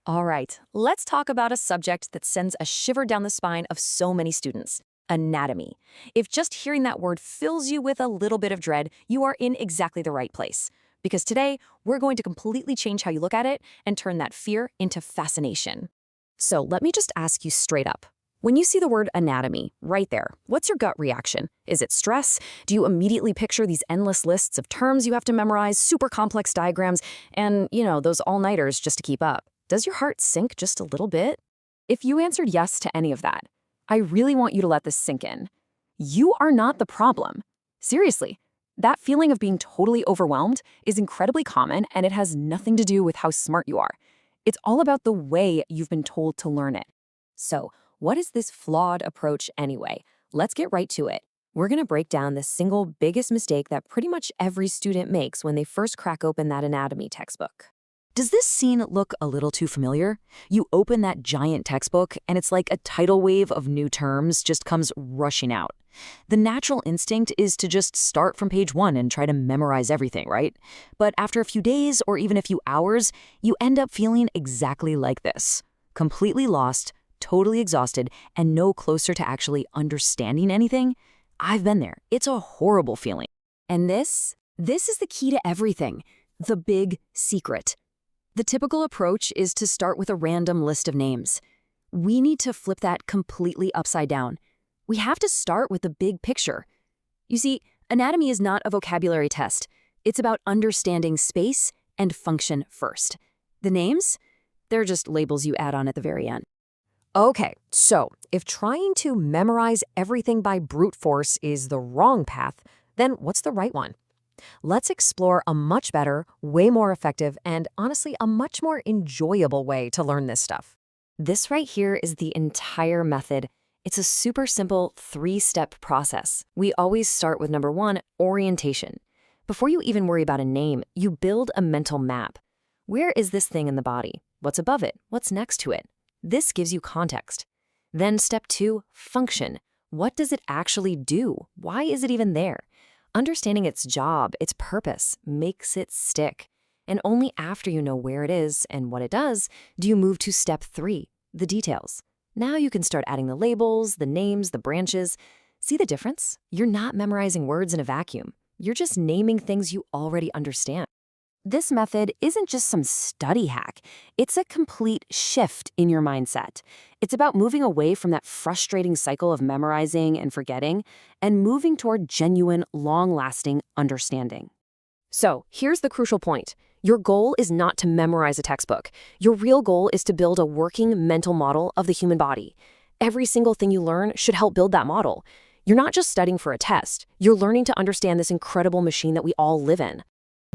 All right, let's talk about a subject that sends a shiver down the spine of so many students: anatomy. If just hearing that word fills you with a little bit of dread, you are in exactly the right place. Because today, we're going to completely change how you look at it and turn that fear into fascination. So let me just ask you straight up. When you see the word anatomy right there, what's your gut reaction? Is it stress? Do you immediately picture these endless lists of terms you have to memorize, super complex diagrams, and, those all-nighters just to keep up? Does your heart sink just a little bit? If you answered yes to any of that, I really want you to let this sink in. You are not the problem. Seriously, that feeling of being totally overwhelmed is incredibly common, and it has nothing to do with how smart you are. It's all about the way you've been told to learn it. So, what is this flawed approach anyway? Let's get right to it. We're going to break down the single biggest mistake that pretty much every student makes when they first crack open that anatomy textbook. Does this scene look a little too familiar? You open that giant textbook, and it's like a tidal wave of new terms just comes rushing out. The natural instinct is to just start from page 1 and try to memorize everything, right? But after a few days or even a few hours, you end up feeling exactly like this: completely lost, totally exhausted, and no closer to actually understanding anything. I've been there. It's a horrible feeling. And this is the key to everything. The big secret. The typical approach is to start with a random list of names. We need to flip that completely upside down. We have to start with the big picture. You see, anatomy is not a vocabulary test. It's about understanding space and function first. The names? They're just labels you add on at the very end. Okay, so if trying to memorize everything by brute force is the wrong path, then what's the right one? Let's explore a much better, way more effective, and honestly, a much more enjoyable way to learn this stuff. This right here is the entire method. It's a super simple 3-step process. We always start with number 1, orientation. Before you even worry about a name, you build a mental map. Where is this thing in the body? What's above it? What's next to it? This gives you context. Then step 2, function. What does it actually do? Why is it even there? Understanding its job, its purpose, makes it stick. And only after you know where it is and what it does, do you move to step 3, the details. Now you can start adding the labels, the names, the branches. See the difference? You're not memorizing words in a vacuum. You're just naming things you already understand. This method isn't just some study hack. It's a complete shift in your mindset. It's about moving away from that frustrating cycle of memorizing and forgetting and moving toward genuine, long-lasting understanding. So here's the crucial point. Your goal is not to memorize a textbook. Your real goal is to build a working mental model of the human body. Every single thing you learn should help build that model. You're not just studying for a test. You're learning to understand this incredible machine that we all live in.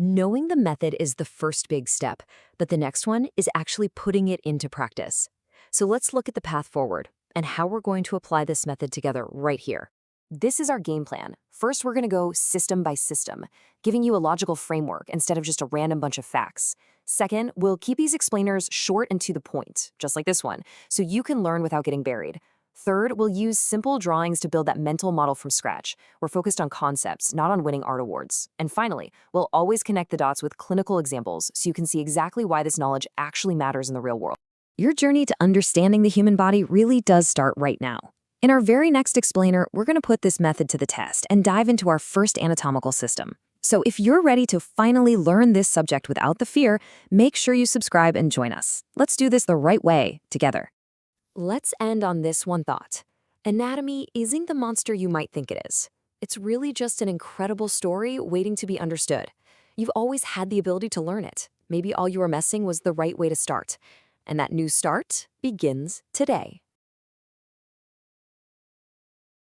Knowing the method is the first big step, but the next one is actually putting it into practice. So let's look at the path forward and how we're going to apply this method together right here. This is our game plan. First, we're going to go system by system, giving you a logical framework instead of just a random bunch of facts. Second, we'll keep these explainers short and to the point, just like this one, so you can learn without getting buried. Third, we'll use simple drawings to build that mental model from scratch. We're focused on concepts, not on winning art awards. And finally, we'll always connect the dots with clinical examples so you can see exactly why this knowledge actually matters in the real world. Your journey to understanding the human body really does start right now. In our very next explainer, we're going to put this method to the test and dive into our first anatomical system. So if you're ready to finally learn this subject without the fear, make sure you subscribe and join us. Let's do this the right way, together. Let's end on this one thought. Anatomy isn't the monster you might think it is. It's really just an incredible story waiting to be understood. You've always had the ability to learn it. Maybe all you were missing was the right way to start. And that new start begins today.